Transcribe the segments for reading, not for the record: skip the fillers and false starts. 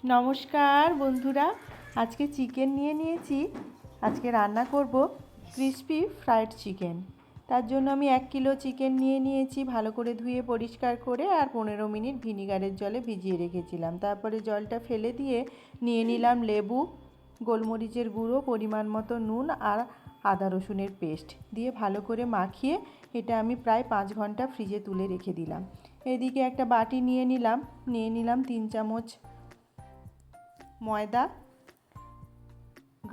নমস্কার বন্ধুরা, আজকে চিকেন নিয়ে নিয়েছি। আজকে রান্না করব ক্রিসপি ফ্রাইড চিকেন। তার জন্য আমি 1 কিলো চিকেন নিয়ে নিয়েছি, ভালো করে ধুয়ে পরিষ্কার করে আর 15 মিনিট ভিনিগারের জলে ভিজিয়ে রেখেছিলাম। তারপরে জলটা ফেলে দিয়ে নিয়ে নিলাম লেবু, গোলমরিচের গুঁড়ো, পরিমাণ মতো নুন আর আদা রসুনের পেস্ট দিয়ে ভালো করে মাখিয়ে এটা আমি প্রায় 5 ঘন্টা ফ্রিজে তুলে রেখে দিলাম। এদিকে একটা বাটি নিয়ে নিলাম 3 চামচ ময়দা,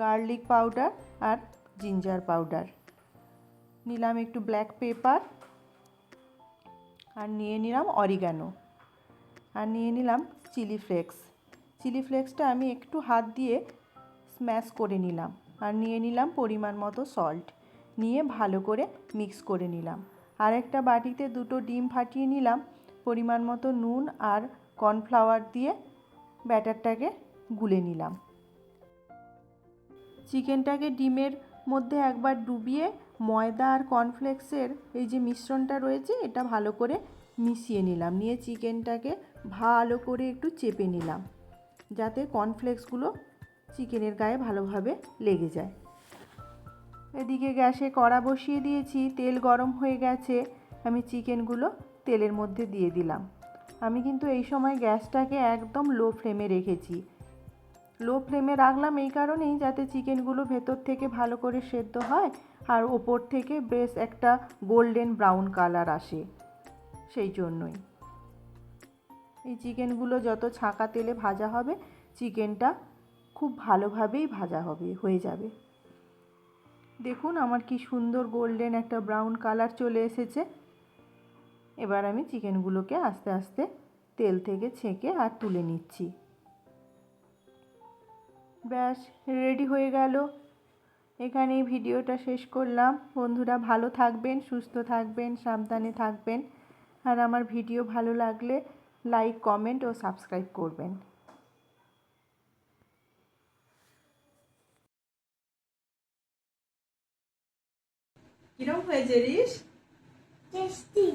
গার্লিক পাউডার আর জিঞ্জার পাউডার নিলাম, একটু ব্ল্যাক পেপার আর নিয়ে নিলাম অরিগানো আর নিয়ে নিলাম চিলি ফ্লেক্সটা আমি একটু হাত দিয়ে স্ম্যাশ করে নিলাম আর নিয়ে নিলাম পরিমাণ মতো সল্ট, নিয়ে ভালো করে মিক্স করে নিলাম। আর একটা বাটিতে 2টো ডিম ফাটিয়ে নিলাম, পরিমাণ মতো নুন আর কর্নফ্লাওয়ার দিয়ে ব্যাটারটাকে গুলে নিলাম। চিকেনটাকে ডিমের মধ্যে একবার ডুবিয়ে ময়দা আর কর্নফ্লেক্সের এই যে মিশ্রণটা রয়েছে এটা ভালো করে মিশিয়ে নিলাম, নিয়ে চিকেনটাকে ভালো করে একটু চেপে নিলাম যাতে কর্নফ্লেক্সগুলো চিকেনের গায়ে ভালোভাবে লেগে যায়। এদিকে গ্যাসে কড়া বসিয়ে দিয়েছি, তেল গরম হয়ে গেছে, আমি চিকেনগুলো তেলের মধ্যে দিয়ে দিলাম। আমি কিন্তু এই সময় গ্যাসটাকে একদম লো ফ্লেমে রেখেছি। লো ফ্লেমে রাখলাম এই কারণেই যাতে চিকেনগুলো ভেতর থেকে ভালো করে সেদ্ধ হয় আর ওপর থেকে বেশ একটা গোল্ডেন ব্রাউন কালার আসে, সেই জন্যই। এই চিকেনগুলো যত ছাঁকা তেলে ভাজা হবে চিকেনটা খুব ভালোভাবেই হয়ে যাবে। দেখুন আমার কি সুন্দর গোল্ডেন একটা ব্রাউন কালার চলে এসেছে। এবার আমি চিকেনগুলোকে আস্তে আস্তে তেল থেকে ছেঁকে আর তুলে নিচ্ছি। ব্যাস রেডি হয়ে গেল। এখানেই ভিডিওটা শেষ করলাম। বন্ধুরা ভালো থাকবেন, সুস্থ থাকবেন, সাবধানে থাকবেন আর আমার ভিডিও ভালো লাগলে লাইক, কমেন্ট ও সাবস্ক্রাইব করবেন। কিরম হয়েছে রিস? টেস্টি।